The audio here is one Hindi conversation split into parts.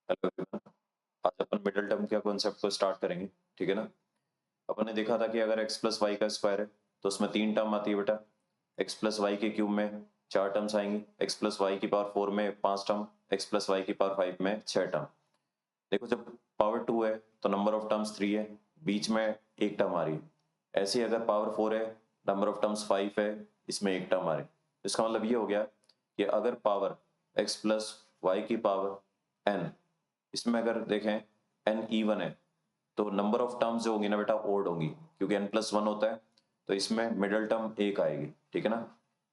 हेलो एवरीवन, आज अपन मिडिल टर्म के कॉन्सेप्ट को स्टार्ट करेंगे। ठीक है ना। अपन ने देखा था कि अगर x प्लस वाई का स्क्वायर है तो उसमें 3 टर्म आती है बेटा। x प्लस वाई के क्यूब में 4 टर्म्स आएंगी, x प्लस वाई की पावर 4 में 5 टर्म, x प्लस वाई की पावर 5 में 6 टर्म। देखो जब पावर 2 है तो नंबर ऑफ टर्म्स 3 है, बीच में एक टर्म आ रही है। ऐसे ही अगर पावर 4 है, नंबर ऑफ टर्म्स 5 है, इसमें एक टर्म आ रही है। इसका मतलब ये हो गया कि अगर पावर x प्लस वाई की पावर n, इसमें अगर देखें n इवन है तो नंबर ऑफ टर्म्स जो होंगी ना बेटा ओड होंगी, क्योंकि n प्लस वन होता है। तो इसमें मिडल टर्म एक आएगी। ठीक है ना।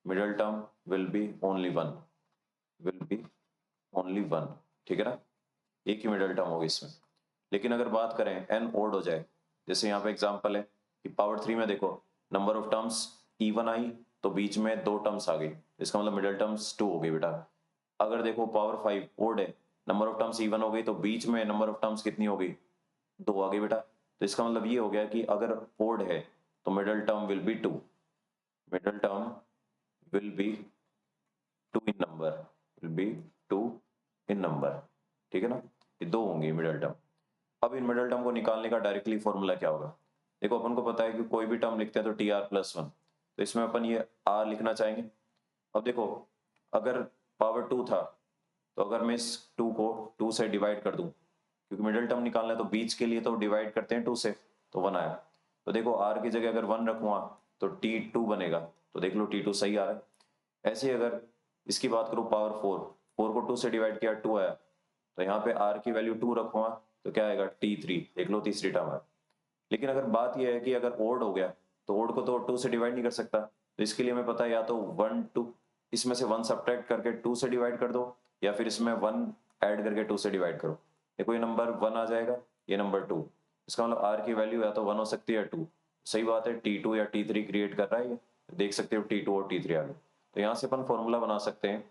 Middle term will be only one, will be only one. ठीक है ना। एक ही मिडल टर्म होगी इसमें। लेकिन अगर बात करें n ओड हो जाए, जैसे यहाँ पे एग्जांपल है कि पावर 3 में देखो number of terms even I तो बीच में 2 टर्म्स आ गई, इसका मतलब मिडल टर्म्स 2 हो गई बेटा। अगर देखो पावर 5 ओड है, नंबर ऑफ टर्म्स इवन हो गई तो बीच में नंबर ऑफ टर्म्स कितनी हो गई, 2 आ गई बेटा। तो इसका मतलब ये हो गया कि अगर ओड है तो middle term will be 2, middle term will be 2 in number, will be 2 in number. ठीक है ना। ये 2 होंगी मिडल टर्म। अब इन मिडल टर्म को निकालने का डायरेक्टली फॉर्मूला क्या होगा। देखो अपन को पता है कि कोई भी टर्म लिखते हैं तो टी आर प्लस वन, तो इसमें अपन ये आर लिखना चाहेंगे। अब देखो अगर पावर 2 था तो अगर मैं इस 2 को 2 से डिवाइड कर दूं, क्योंकि मिडिल टर्म निकालना है तो बीच के लिए तो डिवाइड करते हैं 2 से, तो 1 आया। तो देखो आर की जगह अगर 1 रखूंगा तो T2 बनेगा, तो देख लो T2 सही आ रहा है। ऐसे ही अगर इसकी बात करूं पावर 4, 4 को 2 से डिवाइड किया 2 आया, तो यहाँ पे आर की वैल्यू 2 रखूंगा तो क्या आएगा T3, देख लो तीसरी टर्म है। लेकिन अगर बात यह है कि अगर ओड हो गया तो ओड को तो 2 से डिवाइड नहीं कर सकता, तो इसके लिए हमें पता है या तो 1 2 इसमें से 1 सब्ट्रैक्ट करके 2 से डिवाइड कर दो, या फिर इसमें 1 ऐड करके 2 से डिवाइड करो। देखो ये नंबर 1 आ जाएगा, ये नंबर 2। इसका मतलब आर की वैल्यू या तो 1 हो सकती है या 2। सही बात है, T2 या T3 क्रिएट कर रहा है ये, देख सकते हो T2 और T3 आ गए। तो यहाँ से अपन फॉर्मूला बना सकते हैं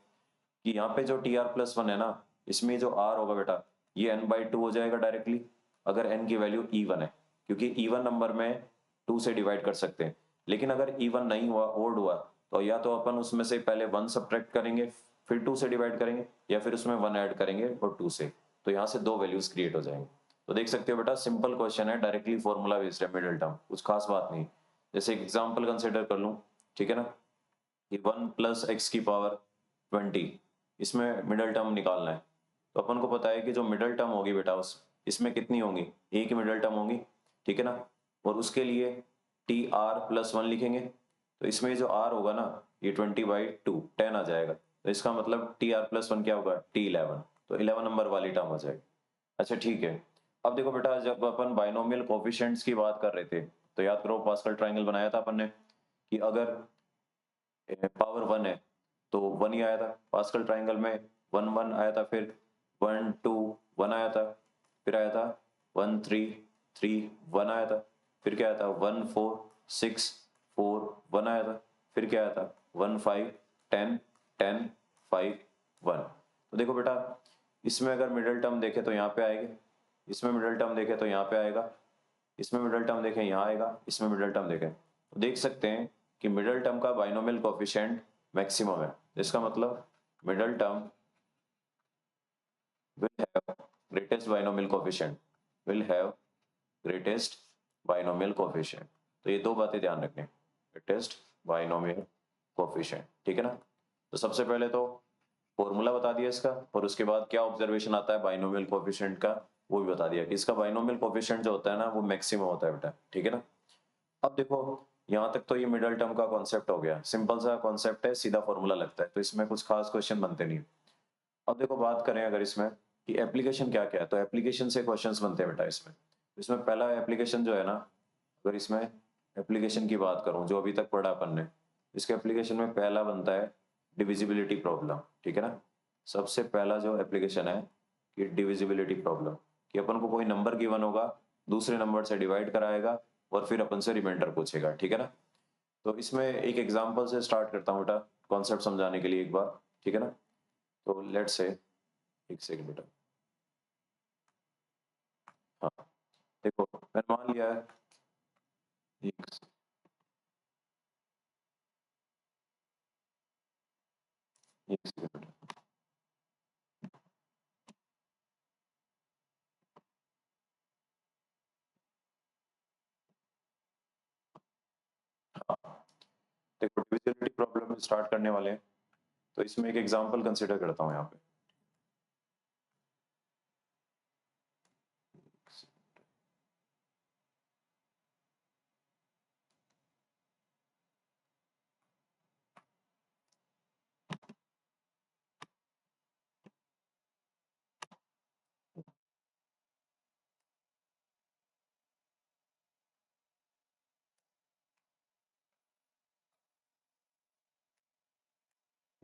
कि यहाँ पे जो टी आर प्लस वन है ना, इसमें जो आर होगा बेटा ये n/2 हो जाएगा डायरेक्टली, अगर n की वैल्यू इवन है, क्योंकि इवन नंबर में 2 से डिवाइड कर सकते हैं। लेकिन अगर इवन नहीं हुआ, ओड हुआ, तो या तो अपन उसमें से पहले 1 सब्ट्रैक्ट करेंगे फिर 2 से डिवाइड करेंगे, या फिर उसमें 1 ऐड करेंगे और 2 से, तो यहाँ से 2 वैल्यूज क्रिएट हो जाएंगे। तो देख सकते हो बेटा सिंपल क्वेश्चन है, डायरेक्टली फॉर्मूला बेस्ड है मिडिल टर्म, कुछ खास बात नहीं। जैसे एग्जाम्पल कंसिडर कर लूँ, ठीक है ना, कि 1 प्लस एक्स की पावर 20, इसमें मिडल टर्म निकालना है। तो अपन को पता है कि जो मिडल टर्म होगी बेटा उस इसमें कितनी होंगी, एक ही मिडल टर्म होंगी। ठीक है ना। और उसके लिए टी आर प्लस वन लिखेंगे, तो इसमें जो आर होगा ना ये 20/2 10 आ जाएगा, तो इसका मतलब टी आर प्लस वन क्या होगा T11, तो 11 नंबर वाली टर्म हो जाएगी। अच्छा ठीक है। अब देखो बेटा जब अपन बाइनोमियल कोफिशिएंट्स की बात कर रहे थे तो याद करो पास्कल ट्रायंगल बनाया था अपन ने कि अगर पावर 1 है तो 1 ही आया था पास्कल ट्राइंगल में, 1 1 आया था, फिर 1 2 1 आया था, फिर आया था 1 3 3 1 आया था, फिर क्या आया था 1 4 6 4 1 आया था, फिर क्या आया था 1 5 10 10 5 1। तो देखो बेटा इसमें अगर मिडिल टर्म देखे तो यहाँ पे आएगी, इसमें मिडिल टर्म देखे तो यहाँ पे आएगा, इसमें मिडिल टर्म देखें यहाँ आएगा, इसमें मिडिल टर्म देखें तो देख सकते हैं कि मिडिल टर्म का बाइनोमियल कोफिशिएंट मैक्सिमम है। इसका मतलब middle term will have greatest binomial coefficient, will have greatest binomial coefficient। तो ये दो बातें ध्यान रखें, greatest binomial coefficient। ठीक है ना। तो सबसे पहले तो फॉर्मूला बता दिया इसका, और उसके बाद क्या ऑब्जर्वेशन आता है बाइनोमियल कोफिशिएंट का वो भी बता दिया कि इसका बाइनोमियल कोफिशिएंट जो होता है ना वो मैक्सिमम होता है बेटा। ठीक है ना। अब देखो यहाँ तक तो ये मिडिल टर्म का कॉन्सेप्ट हो गया, सिंपल सा कॉन्सेप्ट है, सीधा फॉर्मूला लगता है, तो इसमें कुछ खास क्वेश्चन बनते नहीं। अब देखो बात करें अगर इसमें कि एप्लीकेशन क्या क्या है, तो एप्लीकेशन से क्वेश्चंस बनते हैं बेटा इसमें। इसमें पहला एप्लीकेशन जो है ना, अगर इसमें एप्लीकेशन की बात करूं जो अभी तक पढ़ा अपन ने, इसके एप्लीकेशन में पहला बनता है डिविजिबिलिटी प्रॉब्लम। ठीक है ना। सबसे पहला जो एप्लीकेशन है कि डिविजिबिलिटी प्रॉब्लम, कि अपन को कोई नंबर गिवन होगा, दूसरे नंबर से डिवाइड कराएगा और फिर अपन से रिमाइंडर पूछेगा। ठीक है ना। तो इसमें एक एग्जांपल से स्टार्ट करता हूँ बेटा कॉन्सेप्ट समझाने के लिए एक बार। ठीक है ना। तो लेट्स से, एक सेकंड बेटा, हाँ देखो मैंने मान लिया है एक, एक सेकंड बेटा, देखो डिविजिबिलिटी प्रॉब्लम स्टार्ट करने वाले हैं, तो इसमें एक एग्जांपल कंसीडर करता हूँ यहाँ पे।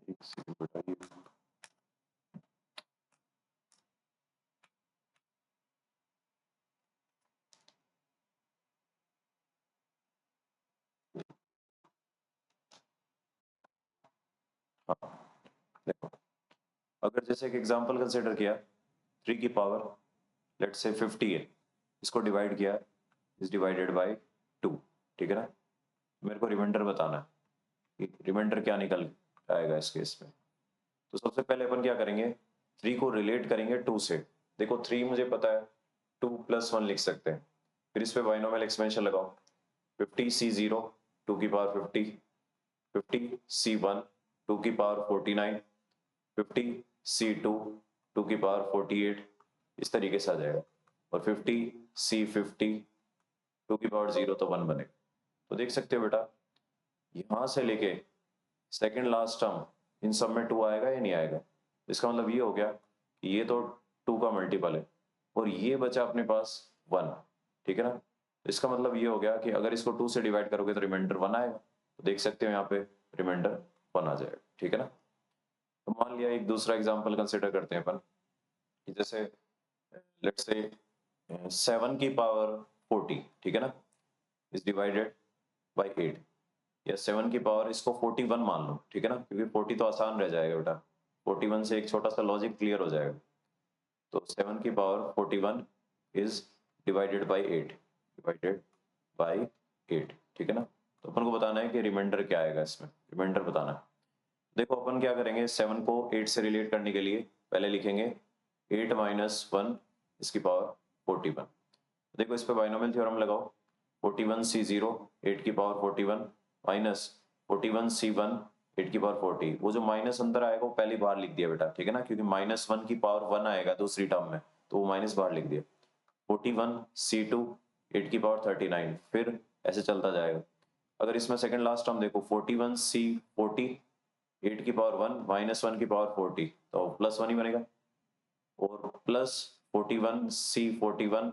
एक सेकंड बताइए। हाँ देखो, अगर जैसे एक एग्जांपल कंसीडर किया, 3 की पावर लेट्स से 50 है, इसको डिवाइड किया इज डिवाइडेड बाय 2, ठीक है ना। मेरे को रिमाइंडर बताना है कि रिमाइंडर क्या निकल आएगा इस केस में। तो सबसे पहले अपन क्या करेंगे, 3 को रिलेट करेंगे 2 से। देखो 3 मुझे पता है, 2 + 1 लिख सकते हैं, फिर इस पे बाइनोमियल एक्सपेंशन लगाओ, 50c0 2 की पावर 50, 50c1 2 की पावर 49, 50c2 2 की पावर 48, इस तरीके से आ जाएगा। और 50c50 2 की पावर 0 तो 1 बनेगा। तो देख सकते हो बेटा, यहां से लेके सेकंड लास्ट टर्म इन सब में 2 आएगा या नहीं आएगा। इसका मतलब ये हो गया कि ये तो 2 का मल्टीपल है और ये बचा अपने पास 1, ठीक है ना। तो इसका मतलब ये हो गया कि अगर इसको 2 से डिवाइड करोगे तो रिमाइंडर 1 आएगा। तो देख सकते हो यहाँ पे रिमाइंडर 1 आ जाएगा, ठीक है ना। तो मान लिया एक दूसरा एग्जाम्पल कंसिडर करते हैं अपन, जैसे लेट्स से 7 की पावर 40, ठीक है ना, इज डिवाइडेड बाई 8, या 7 की पावर इसको 41 मान लो, ठीक है ना, क्योंकि 40 तो आसान रह जाएगा बेटा, 41 से एक छोटा सा लॉजिक क्लियर हो जाएगा। तो 7 की power 41 is divided by 8, divided by 8, ठीक है ना। तो अपन को बताना है कि रिमाइंडर क्या आएगा इसमें, रिमाइंडर बताना है। देखो अपन क्या करेंगे, 7 को 8 से रिलेट करने के लिए पहले लिखेंगे 8 - 1 इसकी पावर 41। देखो इस पे बाइनोमियल थ्योरम लगाओ, 41c0 8 की पावर 41 माइनस 41c1 8 की पावर 40। वो जो माइनस अंदर आएगा वो पहली बार लिख दिया बेटा, ठीक है ना, क्योंकि -1 की पावर 1 आएगा दूसरी टर्म में, तो वो माइनस बार लिख दिया। 41c2 8 की पावर 39, फिर ऐसे चलता जाएगा। अगर इसमें सेकंड लास्ट टर्म देखो 41c40 8 की पावर 1 -1 की पावर 40, तो +1 ही बनेगा। और प्लस 41c41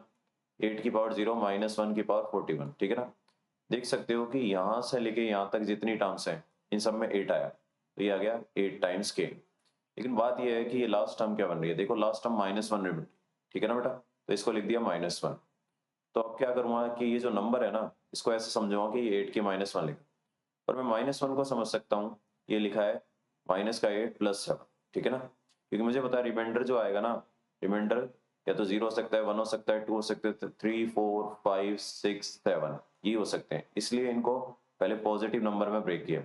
8 की पावर 0 -1 की पावर 41, ठीक है ना। देख सकते हो कि यहां से लेके यहां तक जितनी टर्म्स हैं इन सब में 8 आया, तो ये आ गया 8 टाइम्स k। लेकिन बात ये है कि ये लास्ट टर्म क्या बन रही है, देखो लास्ट टर्म -1, ठीक है ना बेटा, तो इसको लिख दिया -1। तो अब क्या करूंगा कि ये जो नंबर है ना, इसको ऐसे समझूंगा कि ये 8 के -1 लिखा, पर मैं -1 को समझ सकता हूँ, ये लिखा है -8 + 7, ठीक है ना, क्योंकि मुझे पता है रिमाइंडर जो आएगा ना, रिमाइंडर या तो 0 हो सकता है, 1 हो सकता है, 2 हो सकते हैं, 3 4 5 6 7 ये हो सकते हैं, इसलिए इनको पहले पॉजिटिव नंबर में ब्रेक किया।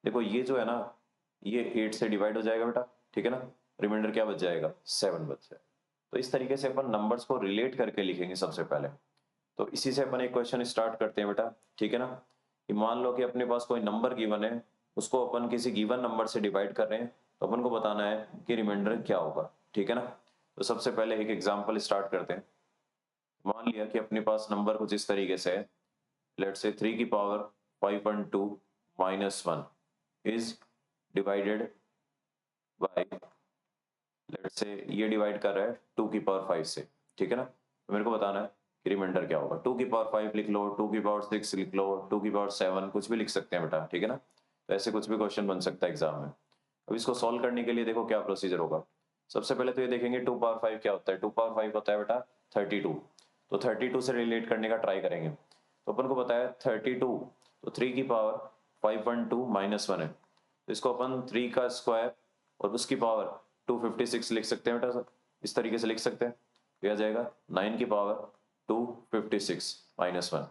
देखो ये जो है ना, ये 8 से डिवाइड हो जाएगा बेटा, ठीक है ना, रिमाइंडर क्या बच जाएगा, 7 बच जाएगा। तो इस तरीके से अपन नंबर्स को रिलेट करके लिखेंगे सबसे पहले। तो इसी से अपन एक क्वेश्चन स्टार्ट करते हैं बेटा, ठीक है ना, कि मान लो कि अपने पास कोई नंबर गिवन है, उसको अपन किसी गिवन नंबर से डिवाइड कर रहे हैं, तो अपन को बताना है कि रिमाइंडर क्या होगा, ठीक है ना। तो सबसे पहले एक एग्जांपल स्टार्ट करते हैं। मान लिया कि अपने पास नंबर कुछ इस तरीके से है, लेट्स से 3 की power 5.2 -1 is divided by, let's say ये डिवाइड कर रहा है 2 की पावर 5 से, ठीक है ना। तो मेरे को बताना है कि रिमाइंडर क्या होगा। 2 की पावर 5 लिख लो, 2 की पावर 6 लिख लो, 2 की पावर 7 कुछ भी लिख सकते हैं बेटा, ठीक है ना। तो ऐसे कुछ भी क्वेश्चन बन सकता है एग्जाम में। अब इसको सॉल्व करने के लिए देखो क्या प्रोसीजर होगा। सबसे पहले तो ये देखेंगे 2 पावर 5 क्या होता है। 2 पावर 5 होता है बेटा 32। तो 32 से रिलेट करने का ट्राई करेंगे। तो अपन को बताया 32, तो 3 की पावर 5.2 -1 है, तो इसको अपन 3 का स्क्वायर और उसकी पावर 256 लिख सकते हैं बेटा, इस तरीके से लिख सकते हैं। तो आ जाएगा 9 की पावर 256 -1,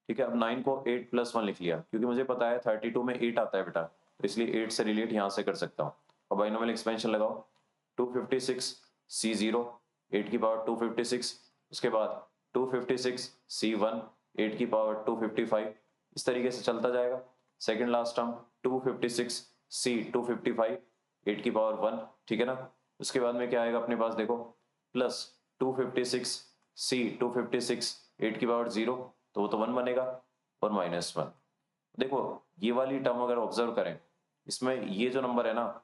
ठीक है। अब 9 को 8 + 1 लिख लिया, क्योंकि मुझे पता है 32 में 8 आता है बेटा, तो इसलिए 8 से रिलेट यहां से कर सकता हूँ। अब बाइनोमियल एक्सपेंशन लगाओ, 256 C0 8 की पावर 256, उसके बाद 256 C1 8 की पावर 255, इस तरीके से चलता जाएगा। सेकेंड लास्ट टर्म 256 सी 255 8 की पावर 1, ठीक है ना। उसके बाद में क्या आएगा अपने पास देखो, प्लस 256 सी 256 8 की पावर 0, तो वो तो 1 बनेगा, और -1। देखो ये वाली टर्म अगर ऑब्जर्व करें, इसमें ये जो नंबर है ना,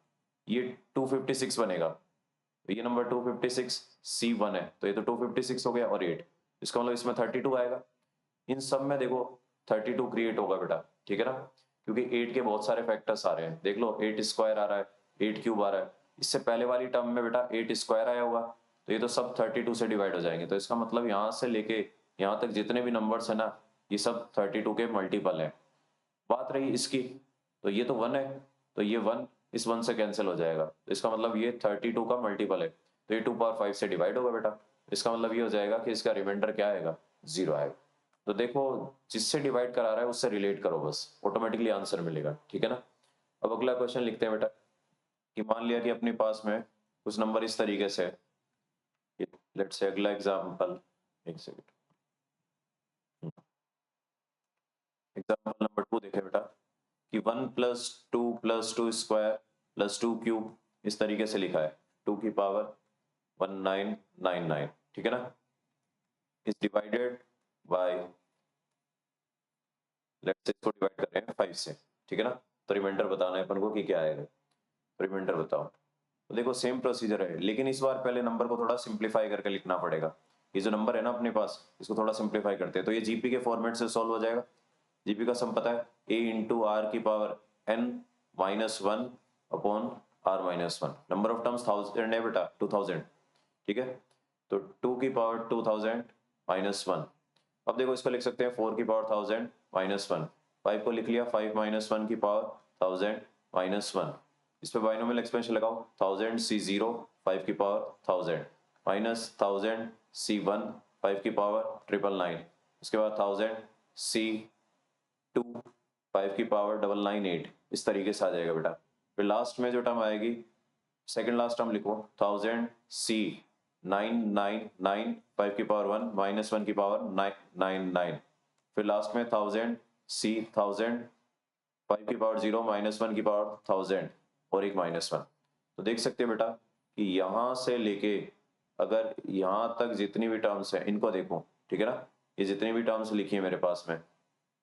ये 256 बनेगा, तो ये नंबर 256 C1 है, तो ये तो 256 हो गया, और 8, इसका मतलब इसमें 32 आएगा। इन सब में देखो 32 क्रिएट होगा बेटा, ठीक है ना, क्योंकि 8 के बहुत सारे फैक्टर्स आ रहे हैं। देख लो 8 स्क्वायर आ रहा है, 8 क्यूब आ रहा है, इससे पहले वाली टर्म में बेटा 8 स्क्वायर आया होगा, तो ये तो सब 32 से डिवाइड हो जाएंगे। तो इसका मतलब यहाँ से लेके यहाँ तक जितने भी नंबर्स है ना, ये सब 32 के मल्टीपल है। बात रही इसकी, तो ये तो 1 है, तो ये 1 इस 1 से कैंसिल हो जाएगा, तो इसका मतलब ये 32 का मल्टीपल है, तो ये 2 पावर 5 से डिवाइड होगा बेटा। इसका मतलब ये हो जाएगा कि इसका रिमाइंडर क्या आएगा, 0 आएगा। तो देखो जिससे डिवाइड करा रहा है उससे रिलेट करो, बस ऑटोमेटिकली आंसर मिलेगा, ठीक है ना। अब अगला क्वेश्चन लिखते हैं बेटा, कि मान लिया कि अपने पास में कुछ नंबर इस तरीके से है, लेट्स से अगला एग्जांपल, एक सेकंड, एग्जांपल नंबर 2 देखें बेटा, कि 1 + 2 स्क्वायर प्लस 2 क्यूब इस तरीके से लिखा है, 2 की पावर 1999, ठीक है ना, is divided by, let's say इसको डिवाइड कर रहे हैं 5 से, ठीक है ना। तो रिमाइंडर बताना है अपन को कि क्या आएगा, रिमाइंडर बताओ। तो देखो सेम प्रोसीजर है, लेकिन इस बार पहले नंबर को थोड़ा सिंप्लीफाई करके लिखना पड़ेगा। ये जो नंबर है ना अपने पास, इसको थोड़ा सिंप्लीफाई करते हैं, तो ये जीपी के फॉर्मेट से सॉल्व हो जाएगा। जीपी का सम पता है, a इंटू आर की power n -1 upon r -1, number of terms 1000 है बेटा, 2000, ठीक है। तो 2 की पावर 2000 -1, अब देखो इसको लिख सकते हैं 4 की पावर 1000 -1, 5 को लिख लिया 5 -1 की पावर 1000 -1, इस पे बाइनोमियल एक्सपेंशन लगाओ, 1000 C0 5 की पावर 1000 माइनस 1000 C1 5 की पावर 999, उसके बाद 1000 C2 5 की पावर 998, इस तरीके से आ जाएगा बेटा। फिर लास्ट में जो टर्म आएगी, सेकंड लास्ट टर्म लिखो, 1000 C999 5 की पावर 1 -1 की पावर 999, फिर लास्ट में 1000 C1000 5 की पावर 0 -1 की पावर 1000 और एक -1। तो देख सकते हैं बेटा कि यहां से लेके अगर यहां तक जितनी भी टर्म्स हैं इनको देखो, ठीक है ना, ये जितनी भी टर्म्स लिखी है मेरे पास में,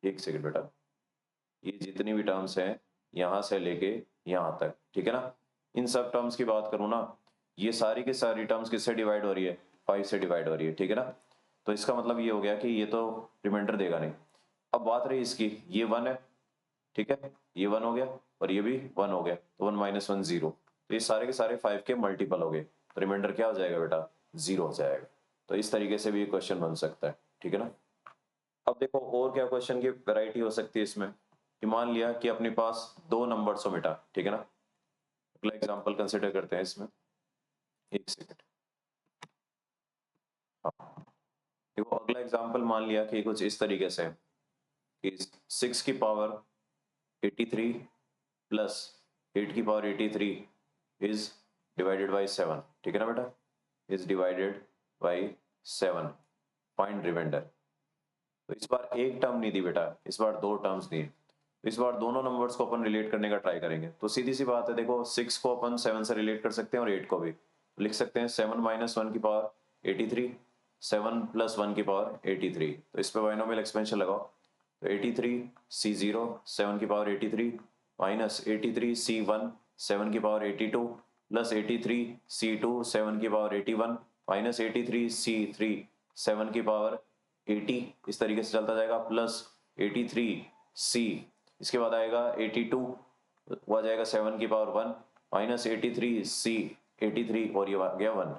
एक सेकंड बेटा, ये जितनी भी टर्म्स हैं यहां से लेके यहां तक, ठीक है ना, इन सब टर्म्स की बात करूं ना, ये सारी की सारी टर्म्स किससे डिवाइड हो रही है, 5 से डिवाइड हो रही है, ठीक है ना। तो इसका मतलब ये हो गया कि ये तो रिमाइंडर देगा नहीं। अब बात रही इसकी, ये 1 है, ठीक है, ये 1 हो गया और ये भी 1 हो गया, तो 1 - 1 0, तो ये सारे के सारे 5 के मल्टीपल हो गए, तो रिमाइंडर क्या हो जाएगा बेटा, 0 हो जाएगा। तो इस तरीके से भी ये क्वेश्चन बन सकता है, ठीक है ना। अब देखो और क्या क्वेश्चन की वैरायटी हो सकती है इसमें, कि मान लिया कि अपने पास दो नंबर्स हो बेटा, ठीक है ना। अगला एग्जांपल कंसिडर करते हैं इसमें, एक सेकंड, हाँ देखो अगला एग्जांपल मान लिया कि कुछ इस तरीके से है, कि 6 की पावर 83 प्लस 8 की पावर 83 इज डिवाइडेड बाई 7, ठीक है ना बेटा, is divided by 7, find remainder. तो इस बार एक टर्म नहीं दी बेटा, इस बार दो टर्म्स दी। तो इस बार दोनों नंबर्स को अपन रिलेट करने का ट्राई करेंगे। तो सीधी सी बात है, देखो 6 को अपन 7 से रिलेट कर सकते हैं और 8 को भी, तो लिख सकते हैं 7 - 1 की पावर 83, 7 + 1 की पावर 83, तो इस पे बाइनोमियल एक्सपेंशन लगाओ, तो 83 C0 7 की पावर 83 माइनस 83 C1 7 की पावर 82 प्लस 83 C2 7 की पावर 81 माइनस 83 C3 7 की पावर 80, इस तरीके से चलता जाएगा, प्लस 83 C, इसके बाद आएगा 82, वो आ जाएगा 7 की पावर 1 माइनस 83 C 83 और ये आ गया 1,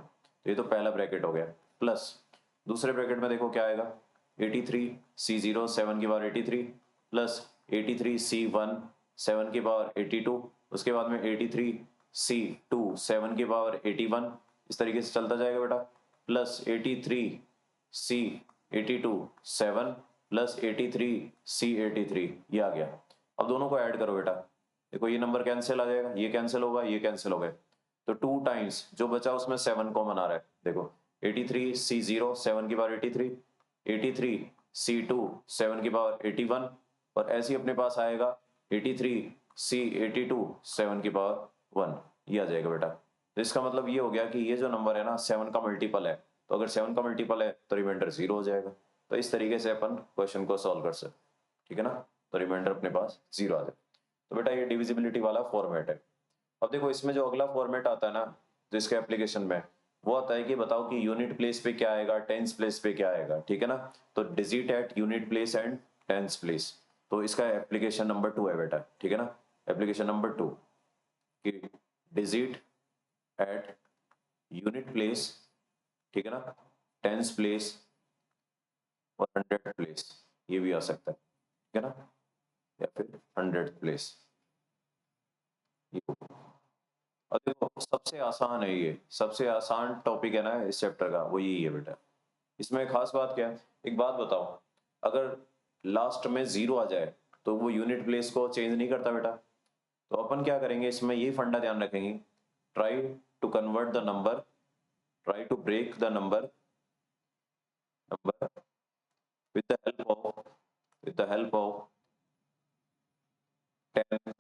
तो ये तो पहला ब्रैकेट हो गया। प्लस दूसरे ब्रैकेट में देखो क्या आएगा, 83 C0 7 की पावर 83 प्लस 83 C1 7 की पावर 82, उसके बाद में 83 C2 7 की पावर 81, इस तरीके से चलता जाएगा बेटा, प्लस 83 C82 7 प्लस 83 C83, ये आ गया। अब दोनों को ऐड करो बेटा, देखो ये नंबर कैंसिल आ जाएगा, ये कैंसिल होगा, ये कैंसिल हो गए, तो 2 टाइम्स जो बचा उसमें 7 कॉमन आ रहा है, देखो 83 C0 7 की पावर 83, 83 C2 7 की पावर 81, और ऐसे ही अपने पास आएगा 83, C 82, 7 की पावर 1, ये आ जाएगा बेटा। तो इसका मतलब ये हो गया कि ये जो नंबर है ना 7 का मल्टीपल है, तो अगर 7 का मल्टीपल है तो रिमाइंडर 0 हो जाएगा। तो इस तरीके से अपन क्वेश्चन को सॉल्व कर सकते, ठीक है ना। तो रिमाइंडर अपने पास 0 आ जाए। तो बेटा ये डिविजिबिलिटी वाला फॉर्मेट है। अब देखो इसमें जो अगला फॉर्मेट आता है ना, तो इसके एप्लीकेशन में वो आता है कि बताओ कि यूनिट प्लेस पे क्या आएगा, टेंस प्लेस पे क्या आएगा, ठीक है ना। तो digit at unit place and tens place, तो इसका एप्लीकेशन नंबर 2 है बेटा, ठीक है ना। एप्लीकेशन नंबर 2 कि डिजिट एट यूनिट प्लेस, ठीक है ना, टेंस प्लेस और 100 प्लेस, ये भी आ सकता है, ठीक है ना, या फिर 100 प्लेस। और देखो सबसे आसान है ये, सबसे आसान टॉपिक है ना इस चैप्टर का, वो यही है बेटा। इसमें खास बात क्या है, एक बात बताओ, अगर लास्ट में 0 आ जाए तो वो यूनिट प्लेस को चेंज नहीं करता बेटा। तो अपन क्या करेंगे इसमें, ये फंडा ध्यान रखेंगे, try to convert the number, try to break the number with the help of with the help of 10,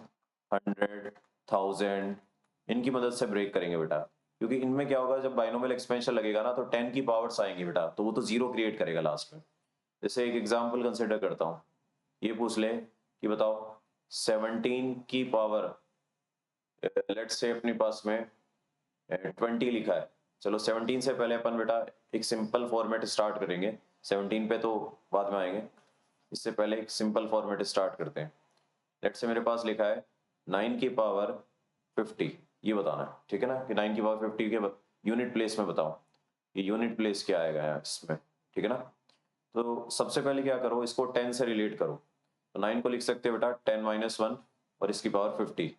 100, 1000, इनकी मदद से ब्रेक करेंगे बेटा। क्योंकि इनमें क्या होगा, जब बाइनोमियल एक्सपेंशन लगेगा ना तो 10 की पावर्स आएंगी बेटा, तो वो तो 0 क्रिएट करेगा लास्ट में। जैसे एक एग्जांपल कंसिडर करता हूँ, ये पूछ ले कि बताओ 17 की पावर, लेट्स से अपने पास में 20 लिखा है। चलो 17 से पहले अपन बेटा एक सिंपल फॉर्मेट स्टार्ट करेंगे, 17 पे तो बाद में आएंगे, इससे पहले एक सिंपल फॉर्मेट स्टार्ट करते हैं। लेट्स से मेरे पास लिखा है 9 की पावर 50, ये बताना है, ठीक है ना, कि 9 की पावर 50 के यूनिट प्लेस में बताओ, ये यूनिट प्लेस क्या आएगा यहाँ इसमें, ठीक है ना। तो सबसे पहले क्या करो, इसको 10 से रिलेट करो। तो 9 को लिख सकते हो बेटा 10 माइनस 1 और इसकी पावर 50।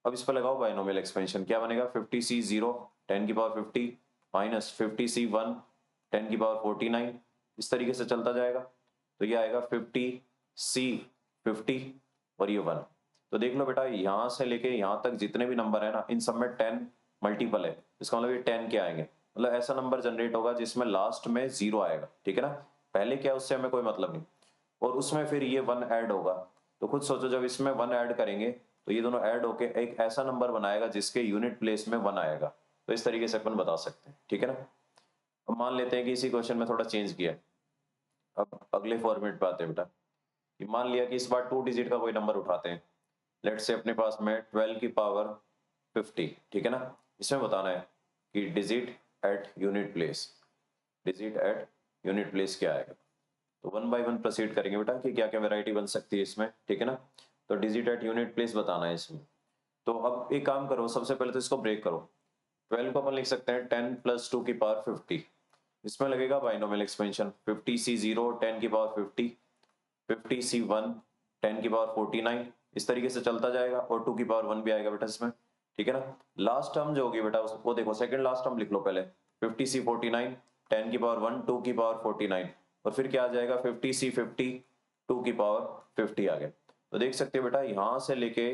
अब इस पर लगाओ बाइनोमियल एक्सपेंशन, क्या बनेगा 50c 0 10 की पावर 50 माइनस 50c 1 10 की पावर 49, इस तरीके से चलता जाएगा। तो ये आएगा 50c 50 और ये 1। तो देख लो बेटा यहाँ से लेके यहाँ तक जितने भी नंबर है ना, इन सब में 10 मल्टीपल है, इसका मतलब ये 10 के आएंगे, मतलब ऐसा नंबर जनरेट होगा जिसमें लास्ट में 0 आएगा, ठीक है ना। पहले क्या उससे हमें कोई मतलब नहीं, और उसमें फिर ये 1 ऐड होगा। तो खुद सोचो जब इसमें 1 ऐड करेंगे तो ये दोनों ऐड होके एक ऐसा नंबर बनाएगा जिसके यूनिट प्लेस में 1 आएगा। तो इस तरीके से अपन बता सकते हैं, ठीक है ना। अब मान लेते हैं कि इसी क्वेश्चन में थोड़ा चेंज किया है। अब अगले फॉर्मेट पे आते हैं बेटा, कि मान लिया कि इस बार 2 डिजिट का कोई नंबर उठाते हैं। लेट से अपने पास में 12 की पावर 50, ठीक है ना। इसमें बताना है कि digit at unit place, digit at unit place क्या आएगा। तो 1 बाय 1 प्रोसीड करेंगे बेटा कि क्या क्या वैरायटी बन सकती है इसमें, ठीक है ना। तो डिजिट एट यूनिट प्लेस बताना है इसमें। तो अब एक काम करो, सबसे पहले तो इसको ब्रेक करो। 12 को अपन लिख सकते हैं 10 प्लस 2 की पावर 50, इसमें लगेगा बाइनोमियल एक्सपेंशन 50c 0 10 की पावर 50, 50c 1 10 की पावर 49, इस तरीके से चलता जाएगा, और 2 की पावर 1 भी आएगा बेटा इसमें, ठीक है ना। लास्ट टर्म जो होगी बेटा वो देखो, सेकंड लास्ट टर्म लिख लो पहले, 50c 49 10 की पावर 1 2 की पावर 49, और फिर क्या आ जाएगा 50c 50 2 की पावर 50 आ गया। तो देख सकते हो बेटा यहाँ से लेके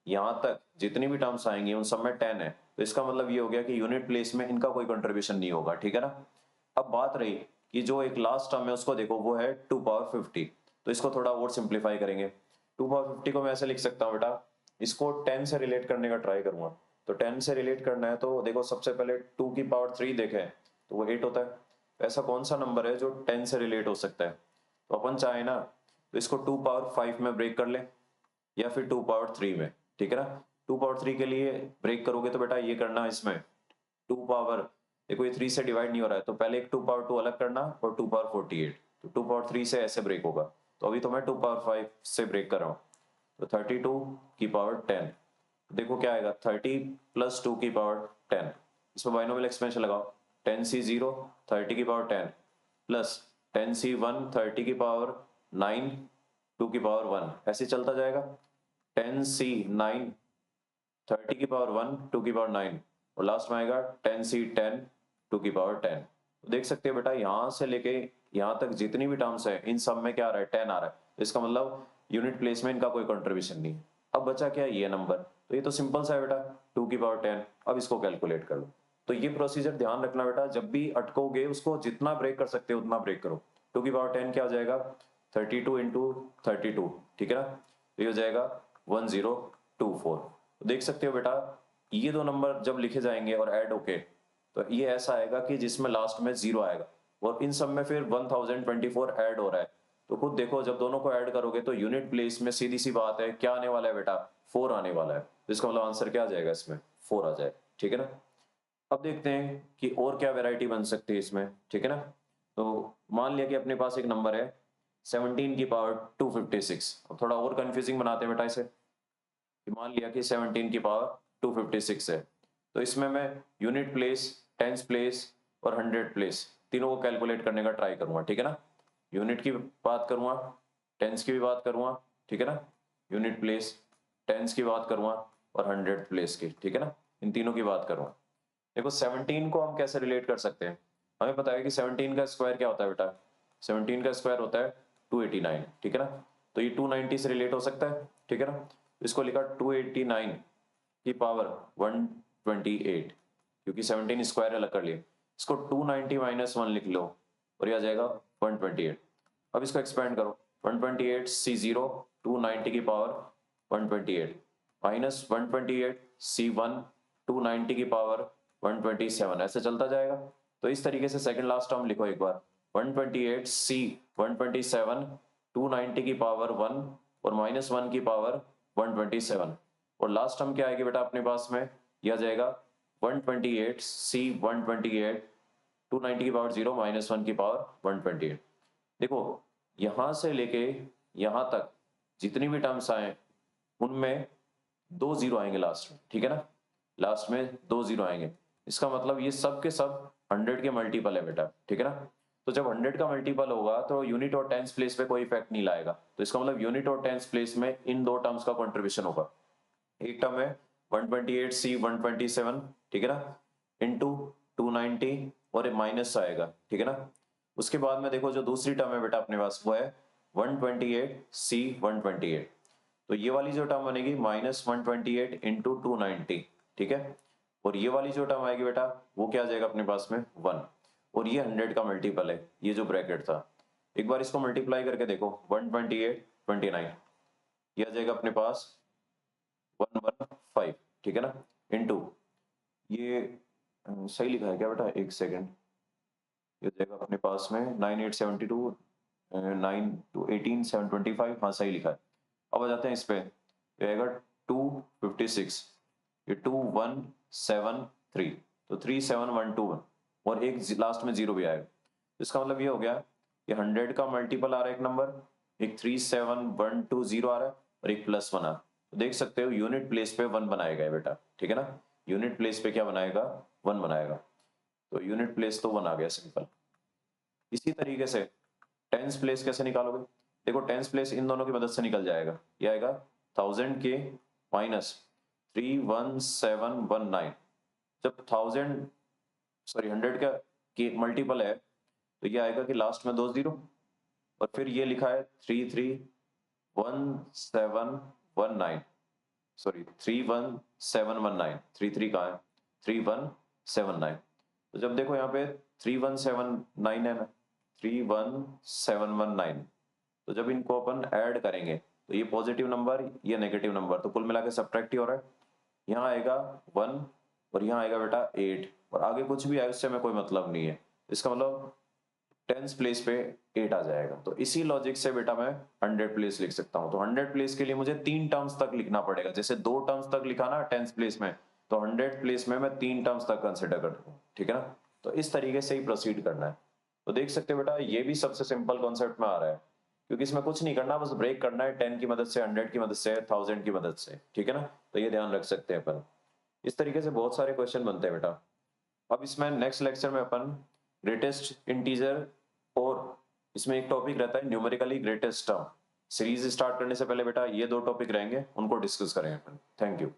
यहाँ तक जितनी भी टर्म्स आएंगी उन सब में 10 है, तो इसका मतलब ये हो गया कि यूनिट प्लेस में इनका कोई कंट्रीब्यूशन नहीं होगा, ठीक है ना। अब बात रही कि जो एक लास्ट टर्म है उसको देखो, वो है 2 पावर 50, तो इसको थोड़ा और सिंप्लीफाई करेंगे। 2 पावर 50 को मैं ऐसे लिख सकता हूँ बेटा, इसको 10 से रिलेट करने का ट्राई करूंगा। तो 10 से रिलेट करना है तो देखो सबसे पहले 2 की पावर 3 देखें तो वो 8 होता है। तो ऐसा कौन सा नंबर है जो 10 से रिलेट हो सकता है। तो अपन चाहे ना तो इसको 2 पावर 5 में ब्रेक कर ले, या फिर 2 पावर 3 में, ठीक है ना। 2 पावर 3 के लिए ब्रेक करोगे तो बेटा ये करना, इसमें 2 पावर, देखो ये 3 से डिवाइड नहीं हो रहा है, तो पहले एक 2 पावर 2 अलग करना और 2 पावर 48, तो 2 पावर 3 से ऐसे ब्रेक होगा। तो अभी तो मैं 2 पावर 5 से ब्रेक कर रहा हूँ, तो 32 की पावर 10, देखो क्या आएगा 30 प्लस 2 की पावर 10, इसमें बाइनोमियल एक्सपेंशन लगाओ, 10c 0 30 की पावर 10 प्लस 10c 1 30 की पावर 9 2 की पावर 1, ऐसे चलता जाएगा। 10c 9 30 की पावर 1 2 की पावर 9, और लास्ट में आएगा 10c 10 2 की पावर 10। तो देख सकते हो बेटा यहाँ से लेके यहाँ तक जितनी भी टर्म्स है इन सब में क्या आ रहा है 10 आ रहा है, इसका मतलब यूनिट प्लेस में इनका कोई कंट्रीब्यूशन नहीं है। अब बचा क्या ये नंबर, तो ये तो सिंपल सा है बेटा 2 की पावर 10, अब इसको कैलकुलेट कर लो। तो ये प्रोसीजर ध्यान रखना बेटा, जब भी अटकोगे उसको जितना ब्रेक कर सकते हो उतना ब्रेक करो। 2 की पावर 10 क्या हो जाएगा 32 इंटू 32, ठीक है ना। तो ये हो जाएगा 1024। देख सकते हो बेटा ये दो नंबर जब लिखे जाएंगे और ऐड होके तो ये ऐसा आएगा कि जिसमें लास्ट में 0 आएगा और इन सब में फिर 1024 ऐड हो रहा है। तो खुद देखो जब दोनों को ऐड करोगे तो यूनिट प्लेस में सीधी सी बात है क्या आने वाला है बेटा, 4 आने वाला है। तो इसका मतलब आंसर क्या आ जाएगा, इसमें 4 आ जाए। ठीक है ना। अब देखते हैं कि और क्या वेराइटी बन सकती है इसमें। ठीक है ना। तो मान लिया कि अपने पास एक नंबर है 17 की पावर 256। अब थोड़ा और कंफ्यूजिंग बनाते हैं बेटा इसे। मान लिया कि 17 की पावर 256 है तो इसमें मैं यूनिट प्लेस, टेंस प्लेस और हंड्रेड प्लेस तीनों को कैलकुलेट करने का ट्राई करूंगा। ठीक है ना। यूनिट की बात करूंगा, टेंस की भी बात करूंगा। ठीक है ना। यूनिट प्लेस, टेंस की बात करूंगा और हंड्रेड प्लेस की। ठीक है ना। इन तीनों की बात करूंगा। देखो 17 को हम कैसे रिलेट कर सकते हैं। हमें पता है कि 17 का स्क्वायर क्या होता है बेटा, 17 का स्क्वायर होता है 289। ठीक है ना। तो ये 290 से रिलेट हो सकता है। ठीक है ना। इसको लिखा 289 की पावर 128 क्योंकि 17 स्क्वायर अलग कर लिए। इसको 290 माइनस 1 लिख लो और यह आ जाएगा 128। अब इसको एक्सपेंड करो 128 C0 290 की पावर 128 माइनस 128 C1 290 की पावर 127 ऐसे चलता जाएगा। तो इस तरीके से सेकंड लास्ट टर्म लिखो एक बार 128 C 127 290 की पावर 1 और माइनस 1 की पावर 127 और लास्ट टर्म क्या आएगी बेटा अपने पास में, यह आ जाएगा 128 C 128 290 की पावर 0 माइनस 1 की पावर 128। देखो यहां से लेके यहां तक जितनी भी टर्म्स आए उनमें 2 0 आएंगे लास्ट में। ठीक है ना। लास्ट में 2 0 आएंगे। इसका मतलब ये सब के सब 100 के मल्टीपल है बेटा। ठीक है ना। तो जब 100 का मल्टीपल होगा तो यूनिट और टेंस प्लेस पे कोई इफेक्ट नहीं लाएगा। तो इसका मतलब यूनिट और टेंस प्लेस में इन दो टर्म्स का कंट्रीब्यूशन होगा। एक टर्म है 128 C 127। ठीक है ना, इंटू 290 और माइनस आएगा। ठीक है ना। उसके बाद में देखो जो दूसरी टर्म है बेटा अपने पास वो है 128 C 128। तो ये वाली जो टर्म बनेगी माइनस 128 इंटू 290। ठीक है। और ये वाली जो टर्म आएगी बेटा वो क्या आ जाएगा अपने पास में 1 और ये 100 का मल्टीपल है ये जो ब्रैकेट था। एक बार इसको मल्टीप्लाई करके देखो 128 29 ये आ जाएगा अपने पास 115। ठीक है ना। इंटू ये सही लिखा है क्या बेटा, एक सेकेंड, ये हो जाएगा अपने पास में 9872 9 टू 18 725। हाँ सही लिखा है। अब आ जाते हैं इस पे, ये आएगा 256 ये 2173 तो 37121 और एक लास्ट में 0 भी आएगा। इसका मतलब ये हो गया कि 100 का मल्टीपल आ रहा है एक नंबर, एक 37120 आ रहा है और एक +1 आ रहा है। तो देख सकते हो यूनिट प्लेस पे 1 बनाएगा बेटा। ठीक है ना। यूनिट प्लेस पे क्या बनाएगा 1 बनाएगा। तो यूनिट प्लेस तो 1 आ गया सिंपल। इसी तरीके से टेंस प्लेस कैसे निकालोगे, देखो टेंस प्लेस इन दोनों की मदद से निकल जाएगा। ये आएगा 1000 के माइनस 31719। जब 100 का के मल्टीपल है तो ये आएगा कि लास्ट में 2 0 और फिर ये लिखा है 331719 सॉरी 31719 33 कहाँ है 3179। तो जब देखो यहाँ पे 3179 है ना 31719 तो जब इनको अपन ऐड करेंगे तो ये पॉजिटिव नंबर ये नेगेटिव नंबर तो कुल मिला के सब्ट्रैक्ट ही हो रहा है। यहाँ आएगा 1 और यहाँ आएगा बेटा 8 और आगे कुछ भी आए उससे हमें कोई मतलब नहीं है। इसका मतलब टेंस प्लेस पे 8 आ जाएगा। तो इसी लॉजिक से बेटा मैं 100 प्लेस लिख सकता हूँ। तो 100 प्लेस के लिए मुझे 3 टर्म्स तक लिखना पड़ेगा। जैसे 2 टर्म्स तक लिखा ना टेंस प्लेस में तो 100 प्लेस में मैं 3 टर्म्स तक कंसिडर कर दूँ। ठीक है ना। तो इस तरीके से ही प्रोसीड करना है। तो देख सकते हो बेटा ये भी सबसे सिंपल कॉन्सेप्ट में आ रहा है क्योंकि इसमें कुछ नहीं करना, बस ब्रेक करना है 10 की मदद से, 100 की मदद से, 1000 की मदद से। ठीक है ना। तो ये ध्यान रख सकते हैं अपन। इस तरीके से बहुत सारे क्वेश्चन बनते हैं बेटा। अब इसमें नेक्स्ट लेक्चर में अपन ग्रेटेस्ट इंटीजर और इसमें एक टॉपिक रहता है numerically greatest term. Series start करने से पहले बेटा ये 2 टॉपिक रहेंगे उनको डिस्कस करेंगे अपन। Thank you.